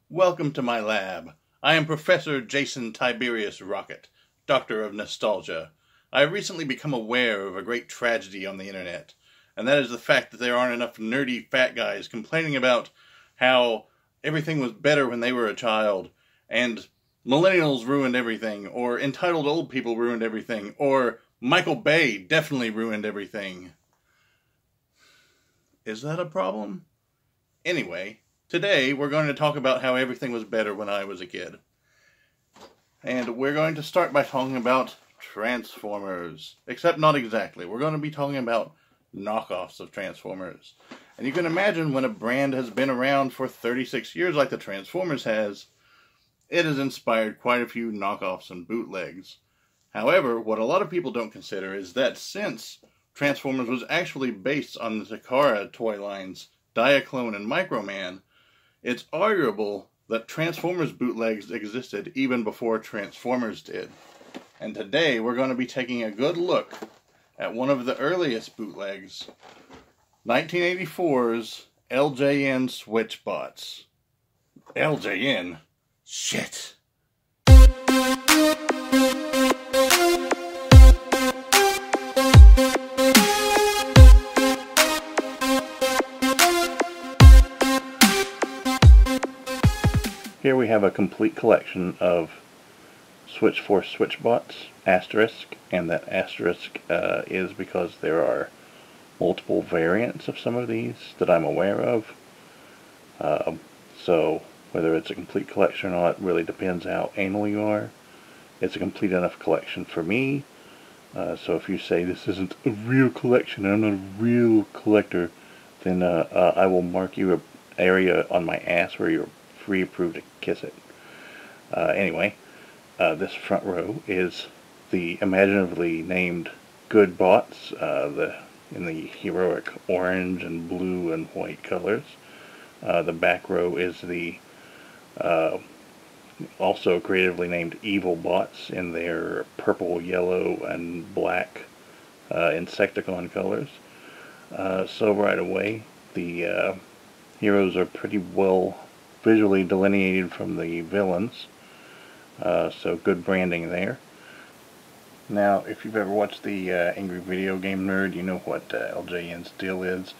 Welcome to my lab. I am Professor Jason Tiberius Rocket, Doctor of Nostalgia. I have recently become aware of a great tragedy on the internet, and that is the fact that there aren't enough nerdy fat guys complaining about how everything was better when they were a child, and millennials ruined everything, or entitled old people ruined everything, or Michael Bay definitely ruined everything. Is that a problem? Anyway, today we're going to talk about how everything was better when I was a kid. And we're going to start by talking about Transformers. Except not exactly. We're going to be talking about knockoffs of Transformers. And you can imagine when a brand has been around for 36 years like the Transformers has, it has inspired quite a few knockoffs and bootlegs. However, what a lot of people don't consider is that since Transformers was actually based on the Takara toy lines Diaclone and Microman, it's arguable that Transformers bootlegs existed even before Transformers did. And today we're going to be taking a good look at one of the earliest bootlegs, 1984's LJN Switchbots. LJN? Shit! Here we have a complete collection of Switchforce Switchbots, asterisk, and that asterisk is because there are multiple variants of some of these that I'm aware of. So whether it's a complete collection or not really depends how anal you are. It's a complete enough collection for me. So if you say this isn't a real collection and I'm not a real collector, then I will mark you an area on my ass where you're pre-approved to kiss it. Anyway, this front row is the imaginatively named Good Bots, in the heroic orange and blue and white colors. The back row is the also creatively named Evil Bots in their purple, yellow, and black Insecticon colors. So right away, the heroes are pretty well visually delineated from the villains, so good branding there. Now, if you've ever watched the Angry Video Game Nerd, you know what LJN's deal is.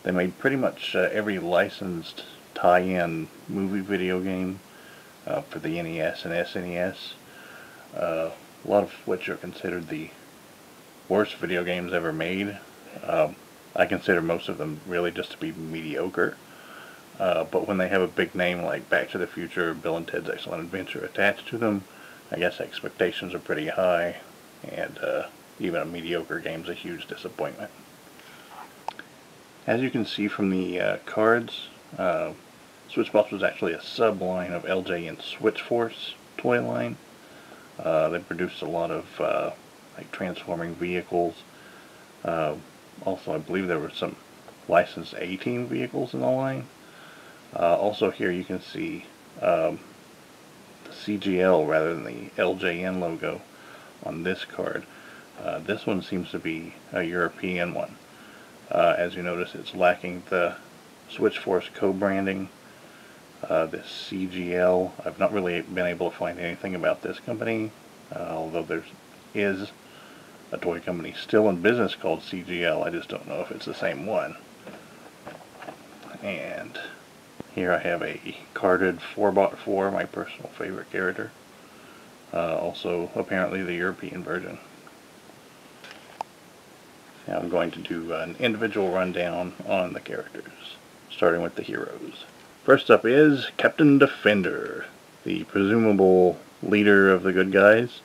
They made pretty much every licensed tie-in movie video game for the NES and SNES, a lot of which are considered the worst video games ever made. I consider most of them really just to be mediocre. But when they have a big name like Back to the Future, Bill and Ted's Excellent Adventure attached to them, I guess expectations are pretty high, and even a mediocre game's a huge disappointment. As you can see from the cards, Switchbots was actually a sub-line of LJN Switchforce toy line. They produced a lot of like transforming vehicles. Also, I believe there were some licensed A-Team vehicles in the line. Also here you can see the CGL rather than the LJN logo on this card. This one seems to be a European one. As you notice, it's lacking the Switchforce co-branding. This CGL, I've not really been able to find anything about this company, although there is a toy company still in business called CGL. I just don't know if it's the same one. And here I have a carded 4x4, my personal favorite character. Also, apparently the European version. Now I'm going to do an individual rundown on the characters, starting with the heroes. First up is Captain Defender, the presumable leader of the good guys,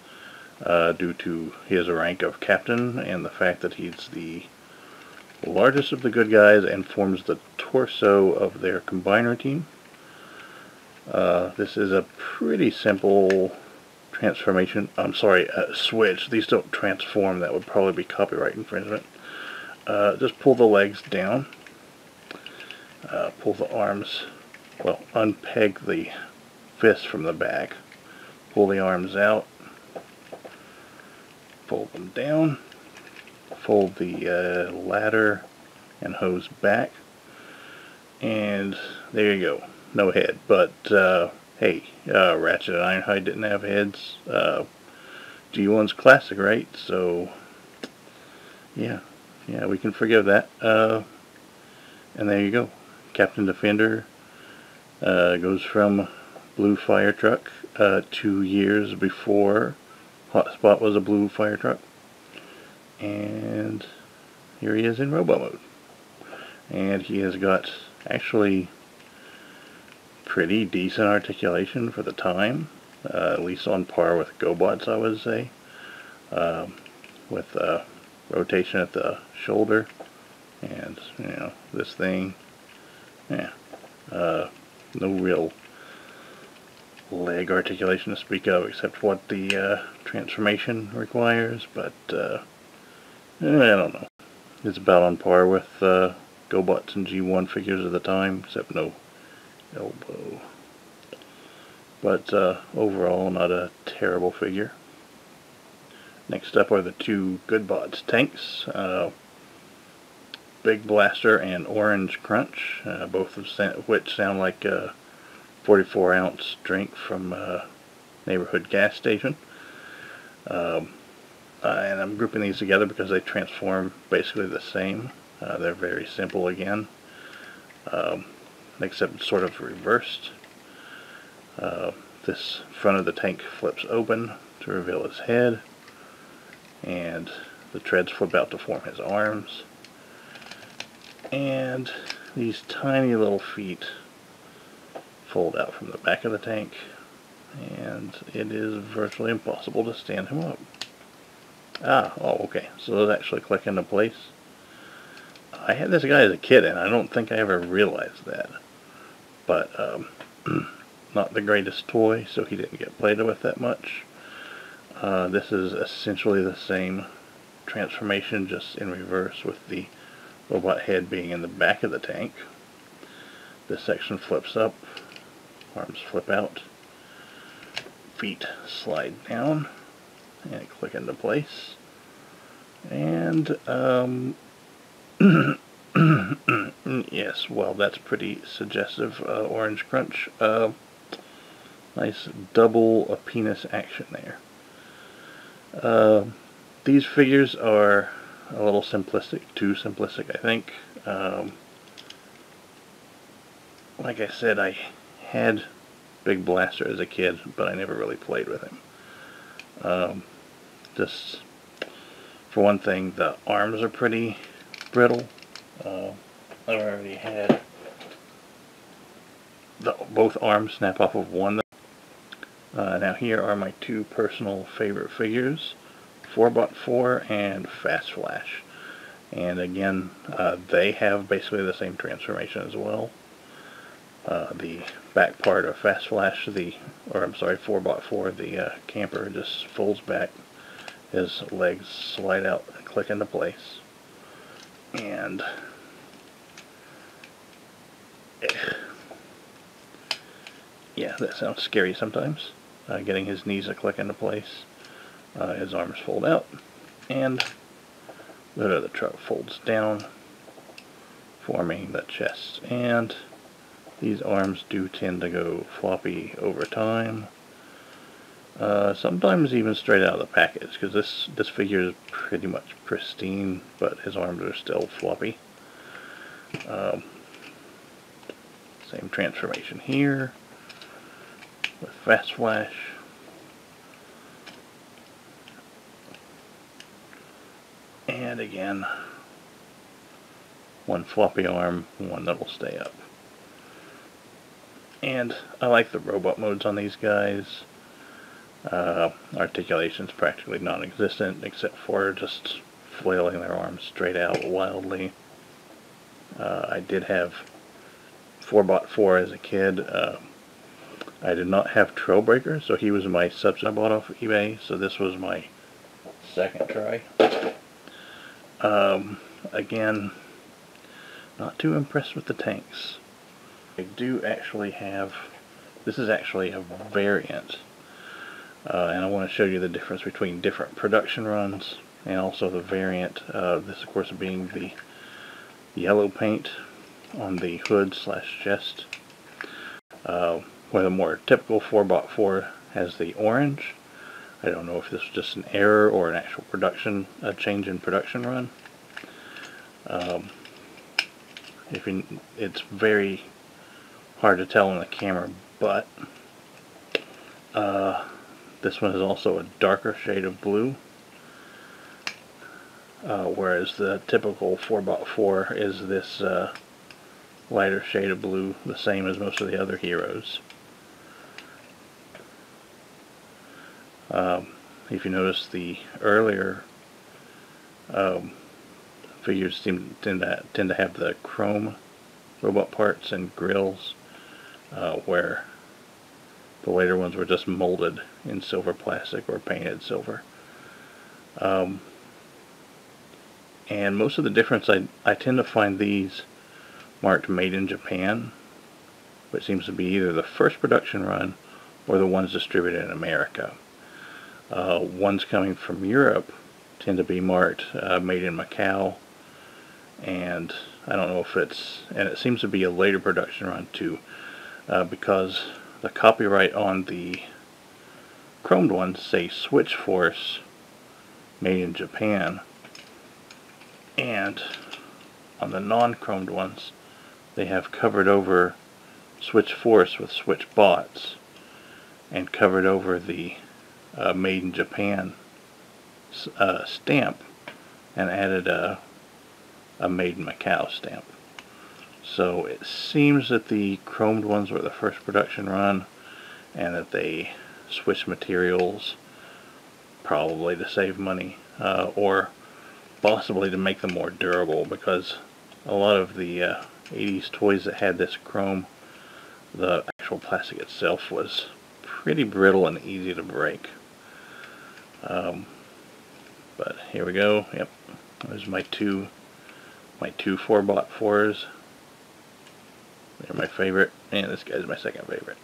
due to his rank of captain and the fact that he's the largest of the good guys and forms the torso of their combiner team. This is a pretty simple transformation. I'm sorry, switch. These don't transform. That would probably be copyright infringement. Just pull the legs down. Pull the arms. Well, unpeg the fists from the back. Pull the arms out. Fold them down. Fold the ladder and hose back, and there you go. no head. But hey, Ratchet and Ironhide didn't have heads. G1's classic, right? So yeah, we can forgive that. And there you go. Captain Defender goes from Blue Fire Truck 2 years before Hotspot was a Blue Fire Truck. And here he is in robot mode. And he has got actually pretty decent articulation for the time. At least on par with GoBots, I would say. With rotation at the shoulder. And, you know, this thing. Yeah. No real leg articulation to speak of, except what the transformation requires, but I don't know. It's about on par with GoBots and G1 figures of the time, except no elbow. But overall, not a terrible figure. Next up are the two GoodBots tanks, Big Blaster and Orange Crunch, both of which sound like a 44-ounce drink from a neighborhood gas station. And I'm grouping these together because they transform basically the same. They're very simple again, except sort of reversed. This front of the tank flips open to reveal his head, and the treads flip out to form his arms. And these tiny little feet fold out from the back of the tank, and it is virtually impossible to stand him up. Oh, okay, so those actually click into place. I had this guy as a kid, and I don't think I ever realized that. But, not the greatest toy, so he didn't get played with that much. This is essentially the same transformation, just in reverse, with the robot head being in the back of the tank. This section flips up, arms flip out, feet slide down, and click into place. And, yes, well, that's pretty suggestive. Orange Crunch. Nice double penis action there. These figures are a little simplistic, too simplistic, I think. Like I said, I had Big Blaster as a kid, but I never really played with him. Just, for one thing, the arms are pretty brittle. I've already had both arms snap off of one. Now here are my two personal favorite figures, 4Bot4 and Fast Flash. And again, they have basically the same transformation as well. The back part of Fast Flash, 4Bot4, the camper just folds back. His legs slide out and click into place. And yeah, that sounds scary sometimes. Getting his knees to click into place. His arms fold out, and the hood of the truck folds down, forming the chest. And these arms do tend to go floppy over time. Sometimes even straight out of the package, because this figure is pretty much pristine, but his arms are still floppy. Same transformation here with Fast Flash. And again, one floppy arm, one that'll stay up. And I like the robot modes on these guys. Articulation's practically non-existent, except for just flailing their arms straight out wildly. I did have 4Bot4 as a kid. I did not have Trailbreaker, so he was my substitute I bought off of eBay, so this was my second try. Again, not too impressed with the tanks. I do actually have, this is actually a variant, and I want to show you the difference between different production runs and also the variant. This of course being the yellow paint on the hood / chest. where the more typical 4x4 has the orange. I don't know if this was just an error or an actual production, a change in production run. It's very hard to tell on the camera, but this one is also a darker shade of blue, whereas the typical 4x4 is this lighter shade of blue, the same as most of the other heroes. If you notice, the earlier figures tend to have the chrome robot parts and grills, where the later ones were just molded in silver plastic or painted silver. And most of the difference, I tend to find these marked Made in Japan, which seems to be either the first production run or the ones distributed in America. Ones coming from Europe tend to be marked Made in Macau, and I don't know if and it seems to be a later production run too, because the copyright on the chromed ones say Switchforce Made in Japan, and on the non-chromed ones they have covered over Switchforce with Switchbots and covered over the Made in Japan stamp and added a Made in Macau stamp. So it seems that the chromed ones were the first production run, and that they switched materials, probably to save money, or possibly to make them more durable, because a lot of the 80s toys that had this chrome, the actual plastic itself was pretty brittle and easy to break. But here we go. Yep, there's my two 4x4s. They're my favorite, and this guy's my second favorite.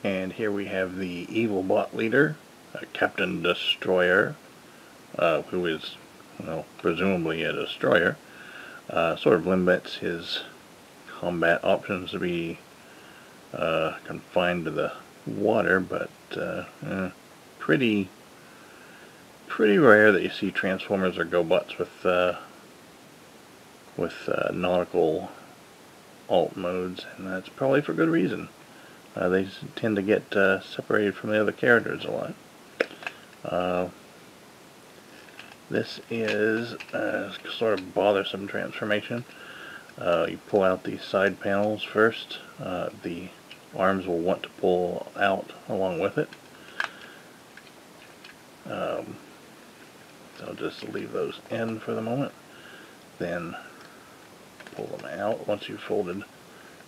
And here we have the evil bot leader, Captain Destroyer, who is, well, presumably a destroyer. Sort of limits his combat options to be confined to the water, but pretty rare that you see Transformers or GoBots with nautical alt modes, and that's probably for good reason. They tend to get separated from the other characters a lot. This is sort of bothersome transformation. You pull out these side panels first. The arms will want to pull out along with it. So I'll just leave those in for the moment. Then pull them out once you've folded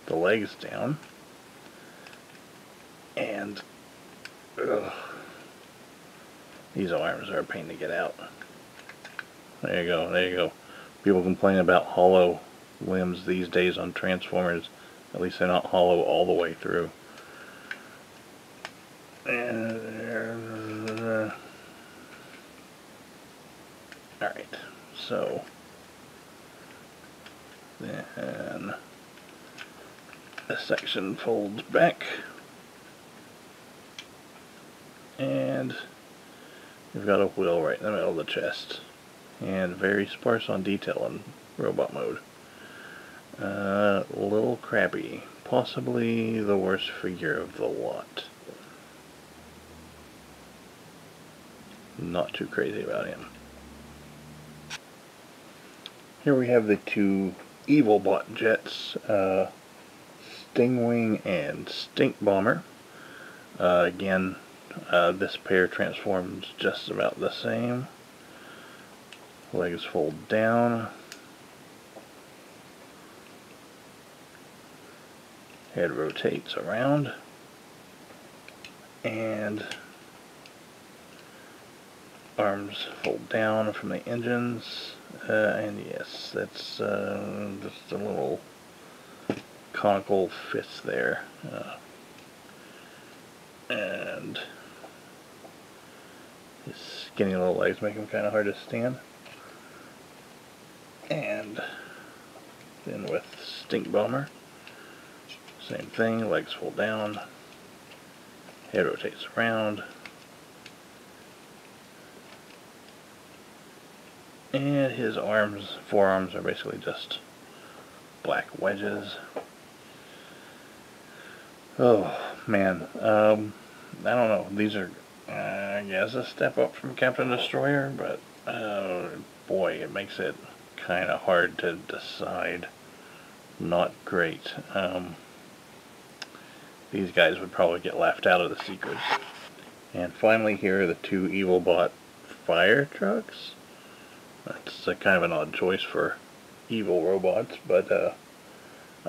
the legs down. And these arms are a pain to get out. There you go, there you go. People complain about hollow limbs these days on Transformers. At least they're not hollow all the way through. And alright, so then this section folds back, and you've got a wheel right in the middle of the chest, and very sparse on detail in robot mode. A little crappy, possibly the worst figure of the lot. Not too crazy about him. Here we have the two evil bot jets, Stingwing and Stink Bomber. Again, this pair transforms just about the same. Legs fold down. Head rotates around. And arms fold down from the engines. And yes, that's just a little conical fist there. And his skinny little legs make him kind of hard to stand. And then with Stink Bomber, Same thing, legs fold down, head rotates around, and his forearms are basically just black wedges. Oh man, I don't know, these are I guess a step up from Captain Destroyer, but boy, it makes it kind of hard to decide. Not great. These guys would probably get laughed out of the secrets. And finally here are the two EvilBot fire trucks. That's kind of an odd choice for evil robots, but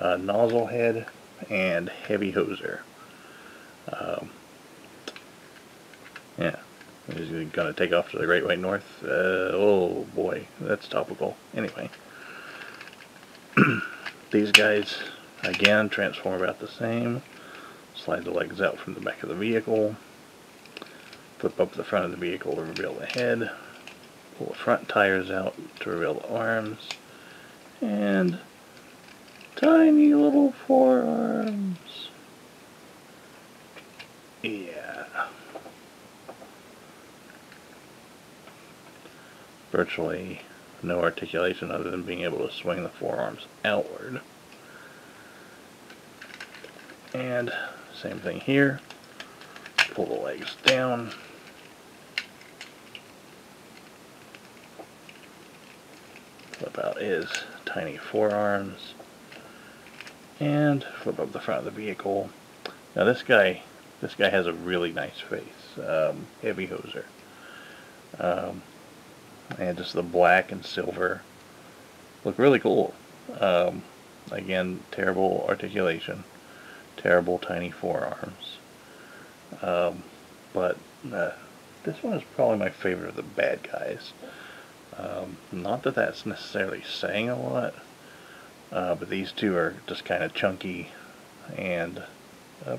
nozzle head and heavy hoser. Yeah, he's going to take off to the Great White North. Oh boy, that's topical. Anyway, these guys, again, transform about the same. Slide the legs out from the back of the vehicle. Flip up the front of the vehicle to reveal the head. Pull the front tires out to reveal the arms. And tiny little forearms. Yeah. Virtually no articulation other than being able to swing the forearms outward. And same thing here. Pull the legs down. Flip out his tiny forearms. And flip up the front of the vehicle. Now this guy has a really nice face. Heavy hoser. And just the black and silver look really cool. Again, terrible articulation. Terrible tiny forearms. But this one is probably my favorite of the bad guys. Not that that's necessarily saying a lot, but these two are just kind of chunky and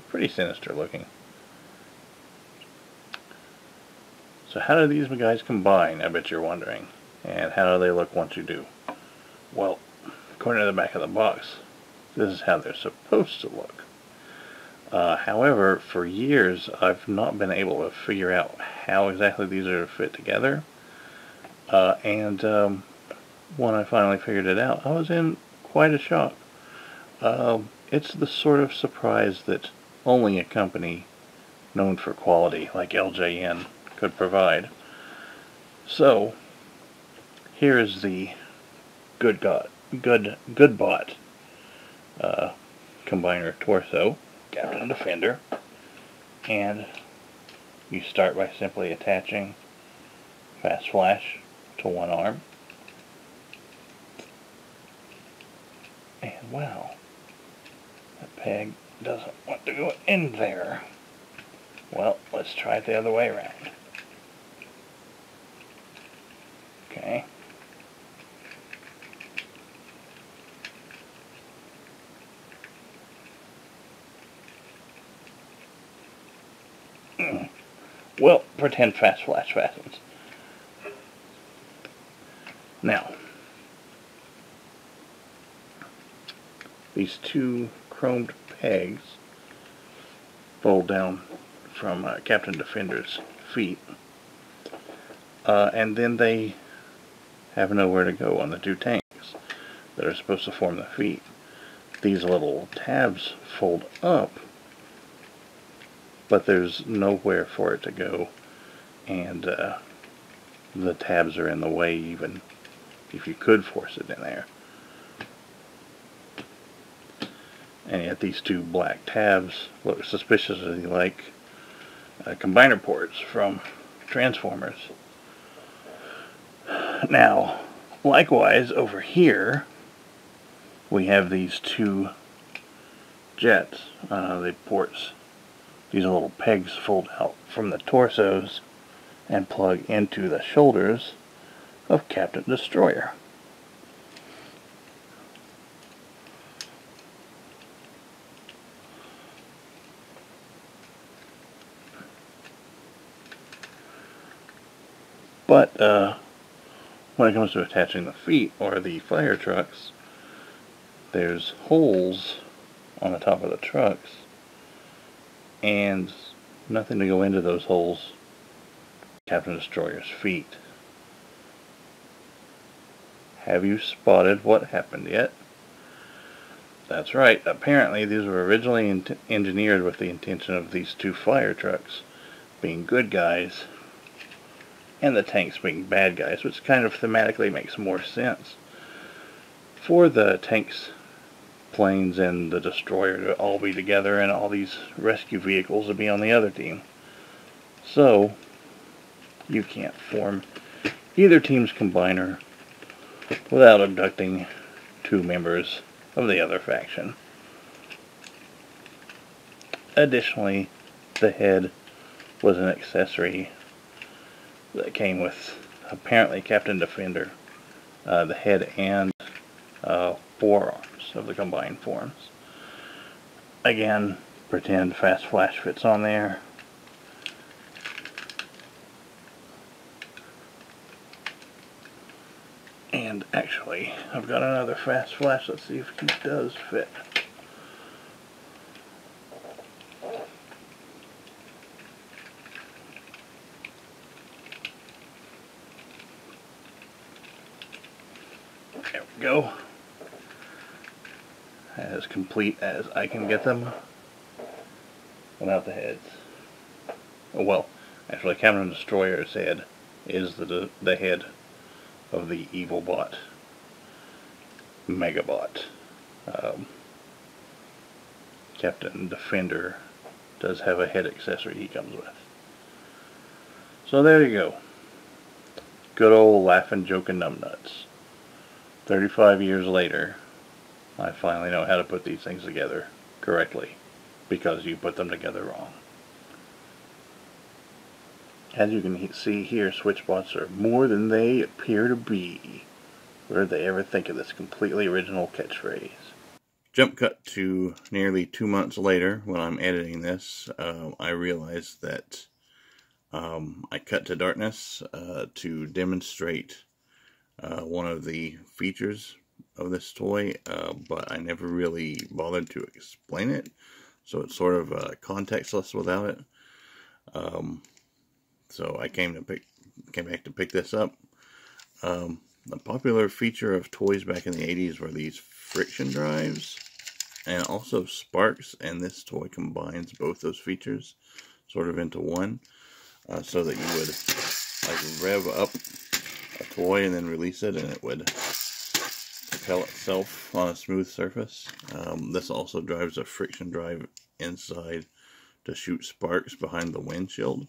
pretty sinister looking. So how do these guys combine, I bet you're wondering. And how do they look once you do? Well, according to the back of the box, this is how they're supposed to look. However, for years I've not been able to figure out how exactly these are to fit together. And when I finally figured it out, I was in quite a shock. It's the sort of surprise that only a company known for quality like LJN could provide. So, here is the GoodBot combiner torso, Captain Defender, and you start by simply attaching Fast Flash to one arm, and wow, that peg doesn't want to go in there. Well, let's try it the other way around. Okay. Well, pretend Fast Flash fastens. Now, these two chromed pegs fold down from Captain Defender's feet, and then they have nowhere to go on the two tanks that are supposed to form the feet. These little tabs fold up, but there's nowhere for it to go, and the tabs are in the way even if you could force it in there. And yet these two black tabs look suspiciously like combiner ports from Transformers. Now, likewise over here we have these two jets. The ports, these little pegs fold out from the torsos and plug into the shoulders of Captain Destroyer. But when it comes to attaching the feet or the fire trucks, there's holes on the top of the trucks, and nothing to go into those holes. Captain Destroyer's feet. Have you spotted what happened yet? That's right. Apparently these were originally engineered with the intention of these two fire trucks being good guys and the tanks being bad guys, which kind of thematically makes more sense. For the tanks, planes, and the destroyer to all be together and all these rescue vehicles to be on the other team. So, you can't form either team's combiner without abducting two members of the other faction. Additionally, the head was an accessory that came with, apparently, Captain Defender, the head and forearms of the combined forms. Again, pretend Fast Flash fits on there. And actually, I've got another Fast Flash. Let's see if he does fit. There we go. As complete as I can get them without the heads. Well, actually, Captain Destroyer's head is the head of the evil bot, Megabot. Captain Defender does have a head accessory he comes with. So there you go. Good old Laughin Jokin Numbnuts. 35 years later, I finally know how to put these things together correctly, because you put them together wrong. As you can see here, Switchbots are more than they appear to be. Where did they ever think of this completely original catchphrase? Jump cut to nearly 2 months later, when I'm editing this, I realized that I cut to darkness to demonstrate one of the features of this toy, but I never really bothered to explain it, so it's sort of contextless without it. So I came back to pick this up. A popular feature of toys back in the 80s were these friction drives and also sparks, and this toy combines both those features sort of into one, so that you would like rev up a toy and then release it, and it would propel itself on a smooth surface. This also drives a friction drive inside to shoot sparks behind the windshield.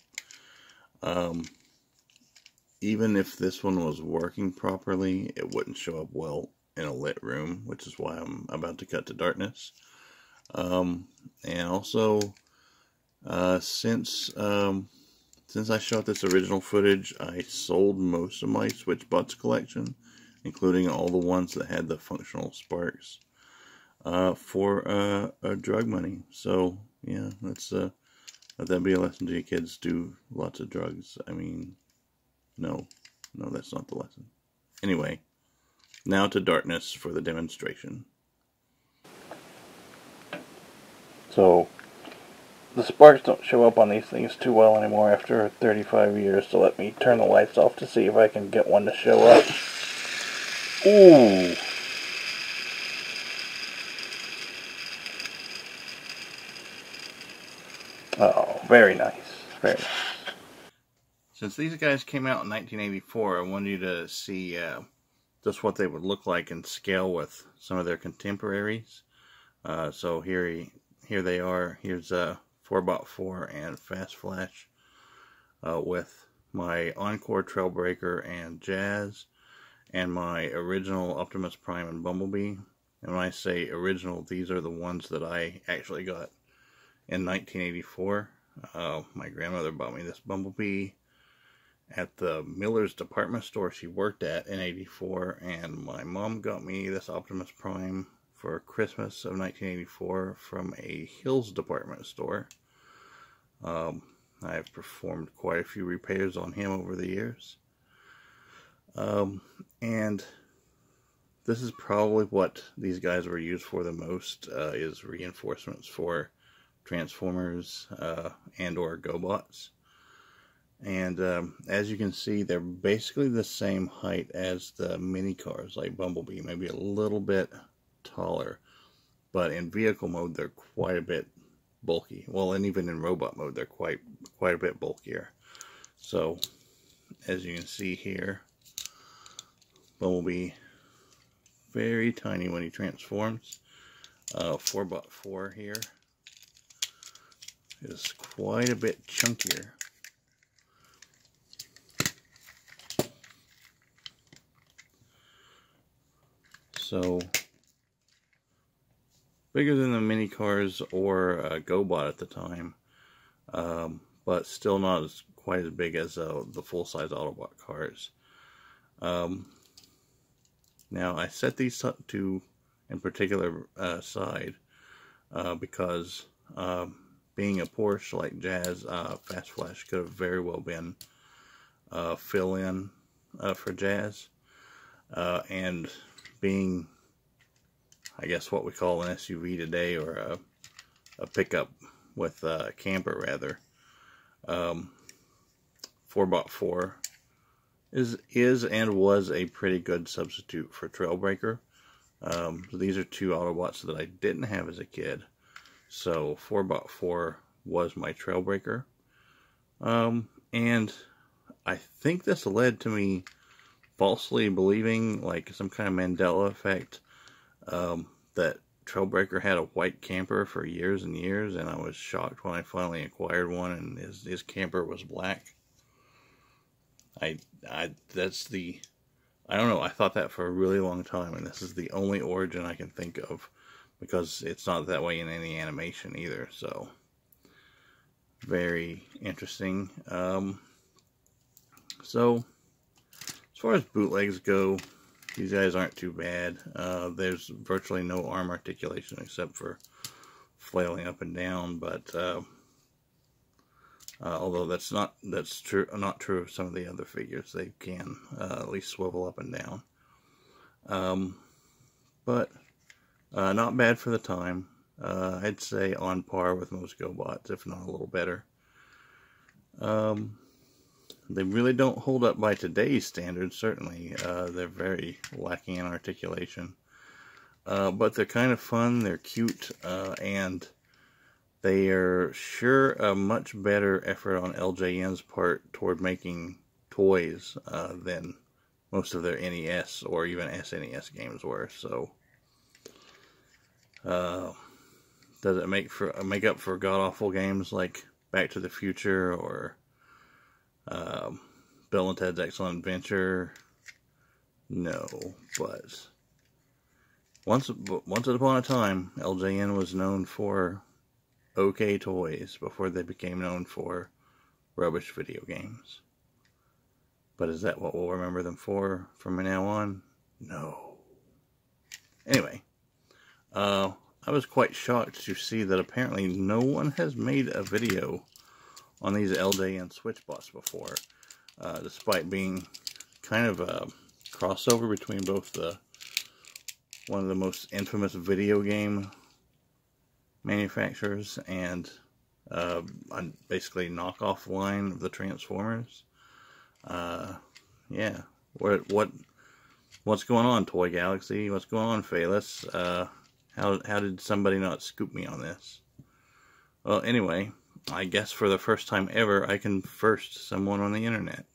Even if this one was working properly, it wouldn't show up well in a lit room, which is why I'm about to cut to darkness. And also, since I shot this original footage, I sold most of my Switchbots collection, including all the ones that had the functional sparks, for drug money. So yeah, let's let that be a lesson to you kids. Do lots of drugs. I mean, no, that's not the lesson. Anyway, now to darkness for the demonstration. So, the sparks don't show up on these things too well anymore after 35 years, so let me turn the lights off to see if I can get one to show up. Ooh! Oh, very nice. Very nice. Since these guys came out in 1984, I wanted you to see just what they would look like in scale with some of their contemporaries. So here they are. Here's 4x4 and Fast Flash with my Encore Trailbreaker and Jazz, and my original Optimus Prime and Bumblebee. And when I say original, these are the ones that I actually got in 1984. My grandmother bought me this Bumblebee at the Miller's department store she worked at in '84, and my mom got me this Optimus Prime for Christmas of 1984 from a Hills department store. I've performed quite a few repairs on him over the years. And this is probably what these guys were used for the most, is reinforcements for Transformers and or GoBots. And as you can see, they're basically the same height as the mini cars, like Bumblebee, maybe a little bit taller. But in vehicle mode, they're quite a bit bulky. Well, and even in robot mode, they're quite a bit bulkier. So, as you can see here, Bumblebee, very tiny when he transforms. 4x4 here is quite a bit chunkier. So, bigger than the mini cars or GoBot at the time, but still not quite as big as the full-size Autobot cars. Now, I set these to, in particular, side, because being a Porsche like Jazz, Fast Flash could have very well been fill-in for Jazz, and being, I guess, what we call an SUV today, or a pickup with a camper, rather. 4x4 is and was a pretty good substitute for Trailbreaker. So these are two Autobots that I didn't have as a kid. So 4x4 was my Trailbreaker. And I think this led to me falsely believing, like some kind of Mandela effect, that Trailbreaker had a white camper for years and years, and I was shocked when I finally acquired one and his camper was black. I don't know, I thought that for a really long time, and this is the only origin I can think of, because it's not that way in any animation either, so very interesting. So as far as bootlegs go, these guys aren't too bad. There's virtually no arm articulation except for flailing up and down, but although that's not true of some of the other figures. They can at least swivel up and down. But not bad for the time. I'd say on par with most GoBots, if not a little better. They really don't hold up by today's standards, certainly. They're very lacking in articulation. But they're kind of fun, they're cute, and they are sure a much better effort on LJN's part toward making toys than most of their NES or even SNES games were. So, does it make up for god-awful games like Back to the Future or Bill and Ted's Excellent Adventure? No, but once upon a time, LJN was known for okay toys before they became known for rubbish video games. But is that what we'll remember them for from now on? No. Anyway, I was quite shocked to see that apparently no one has made a video on these LJN Switchbots before, despite being kind of a crossover between both one of the most infamous video game manufacturers and basically knockoff line of the Transformers. Yeah, what's going on, Toy Galaxy? What's going on, Phaelus? How did somebody not scoop me on this? Well, anyway, I guess for the first time ever, I can first someone on the internet.